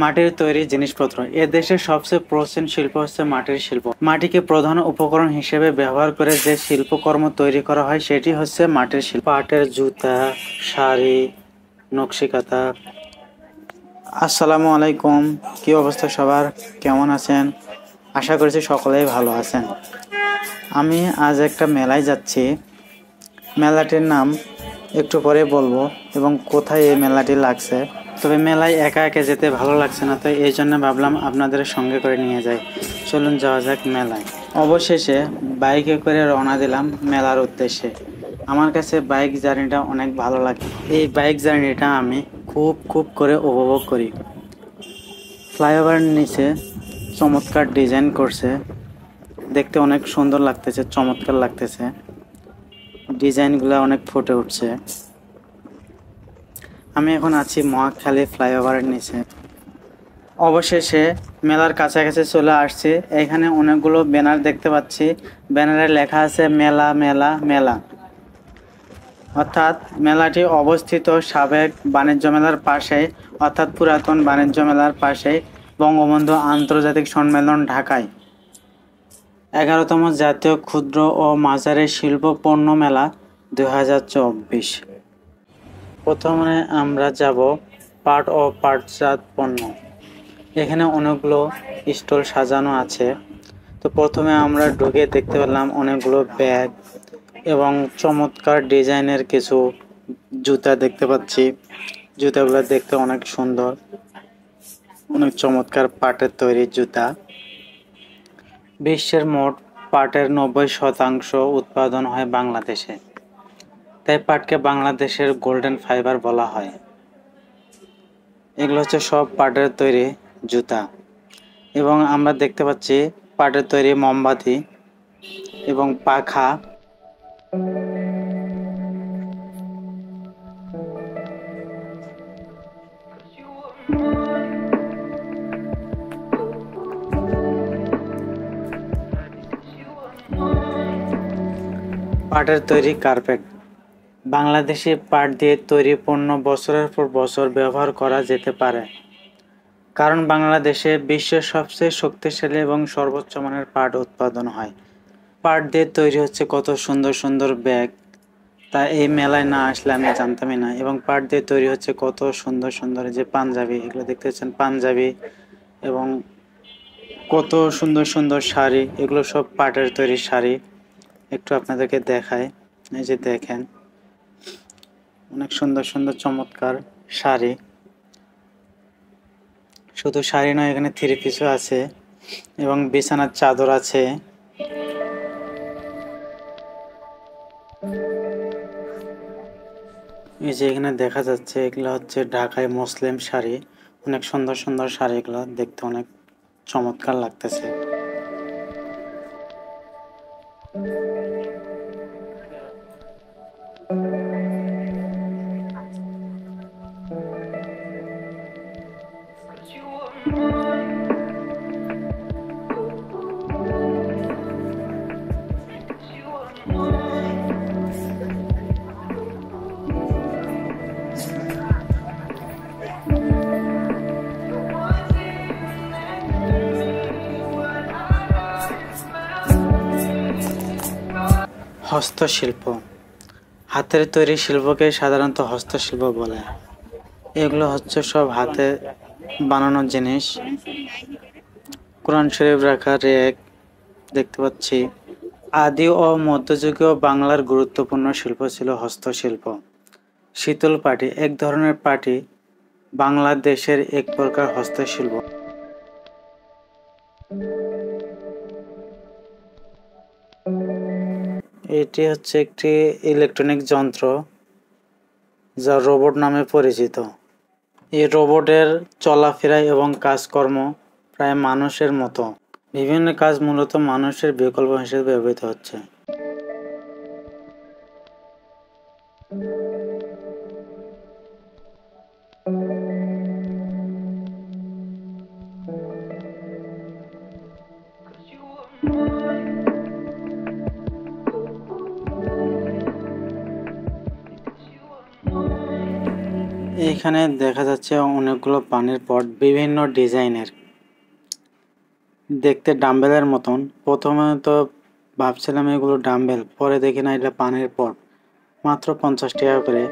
মাটির তৈরি জিনিসপত্র এ দেশের সবচেয়ে প্রাচীন শিল্প হচ্ছে মাটির শিল্প। মাটিকে প্রধান উপকরণ হিসেবে ব্যবহার করে যে শিল্পকর্ম তৈরি করা হয় সেটি হচ্ছে মাটির শিল্প। পাটের জুতা, শাড়ি, নকশিকাঁথা। আসসালামু আলাইকুম, কি অবস্থা সবার, কেমন আছেন? আশা করছি সকলেই ভালো আছেন। আমি আজ একটা মেলায় যাচ্ছি। মেলাটির নাম একটু পরে বলবো এবং কোথায় এই মেলাটি লাগছে। তবে মেলায় একা একা যেতে ভালো লাগছে না, তো এই জন্য ভাবলাম আপনাদের সঙ্গে করে নিয়ে যাই। চলুন যাওয়া যাক মেলায়। অবশেষে বাইকে করে রওনা দিলাম মেলার উদ্দেশ্যে। আমার কাছে বাইক জার্নিটা অনেক ভালো লাগে। এই বাইক জার্নিটা আমি খুব করে উপভোগ করি। ফ্লাইওভার নিচে চমৎকার ডিজাইন করছে, দেখতে অনেক সুন্দর লাগতেছে, চমৎকার লাগতেছে। ডিজাইনগুলো অনেক ফুটে উঠছে। আমি এখন আছি মহাখালী ফ্লাইওভারের নিচে। অবশেষে মেলার কাছাকাছি চলে আসছি। এখানে অনেকগুলো ব্যানার দেখতে পাচ্ছি। ব্যানারে লেখা আছে মেলা মেলা মেলা। অর্থাৎ মেলাটি অবস্থিত সাবেক বাণিজ্য মেলার পাশে, অর্থাৎ পুরাতন বাণিজ্য মেলার পাশে, বঙ্গবন্ধু আন্তর্জাতিক সম্মেলন ঢাকায়। 11তম জাতীয় ক্ষুদ্র ও মাঝারি শিল্প পণ্য মেলা 2024। প্রথমে আমরা যাব পাট ও পাটজাত পণ্য। এখানে অনেকগুলো স্টল সাজানো আছে। তো প্রথমে আমরা ঢুকে দেখতে পেলাম অনেকগুলো ব্যাগ এবং চমৎকার ডিজাইনের কিছু জুতা দেখতে পাচ্ছি। জুতাগুলো দেখতে অনেক সুন্দর, অনেক চমৎকার পাটের তৈরি জুতা। বিশ্বের মোট পাটের 90% উৎপাদন হয় বাংলাদেশে, তাই পাটকে বাংলাদেশের গোল্ডেন ফাইবার বলা হয়। এগুলো হচ্ছে সব পাটের তৈরি জুতা। এবং আমরা দেখতে পাচ্ছি পাটের তৈরি মোমবাতি এবং পাখা। পাটের তৈরি কার্পেট। বাংলাদেশে পাট দিয়ে তৈরি পণ্য বছরের পর বছর ব্যবহার করা যেতে পারে, কারণ বাংলাদেশে বিশ্বের সবচেয়ে শক্তিশালী এবং সর্বোচ্চ মানের পাট উৎপাদন হয়। পাট দিয়ে তৈরি হচ্ছে কত সুন্দর সুন্দর ব্যাগ, তা এই মেলায় না আসলে আমি জানতামই না। এবং পাট দিয়ে তৈরি হচ্ছে কত সুন্দর সুন্দর যে পাঞ্জাবি, এগুলো দেখতে পাচ্ছেন পাঞ্জাবি, এবং কত সুন্দর সুন্দর শাড়ি, এগুলো সব পাটের তৈরি শাড়ি। একটু আপনাদেরকে দেখায়, এই যে দেখেন অনেক সুন্দর সুন্দর চমৎকার শাড়ি। শুধু শাড়ি নয়, এখানে থ্রি পিসও আছে এবং বিছানার চাদর আছে। এই যে এখানে দেখা যাচ্ছে এগুলো হচ্ছে ঢাকায় মুসলিম শাড়ি। অনেক সুন্দর সুন্দর শাড়ি, এগুলো দেখতে অনেক চমৎকার লাগতেছে। হস্তশিল্প। হাতের তৈরি শিল্পকে সাধারণত হস্তশিল্প বলে। এগুলো হচ্ছে সব হাতে বানানো জিনিস। কোরআন শরীফ রাখা রেক দেখতে পাচ্ছি। আদি ও মধ্যযুগীয় বাংলার গুরুত্বপূর্ণ শিল্প ছিল হস্তশিল্প। শীতল পাটি এক ধরনের পাটি, বাংলাদেশের এক প্রকার হস্তশিল্প। এটি হচ্ছে একটি ইলেকট্রনিক যন্ত্র যা রোবট নামে পরিচিত। এই রোবটের চলাফেরা এবং কাজকর্ম প্রায় মানুষের মতো। বিভিন্ন কাজ মূলত মানুষের বিকল্প হিসেবে ব্যবহৃত হচ্ছে। এখানে দেখা যাচ্ছে অনেকগুলো পানির পট বিভিন্ন ডিজাইনের, দেখতে ডাম্বেলের মতন। প্রথমে তো ভাবছিলাম এগুলো ডাম্বেল, পরে দেখি না এটা পানির পট, মাত্র 50 টাকা করে।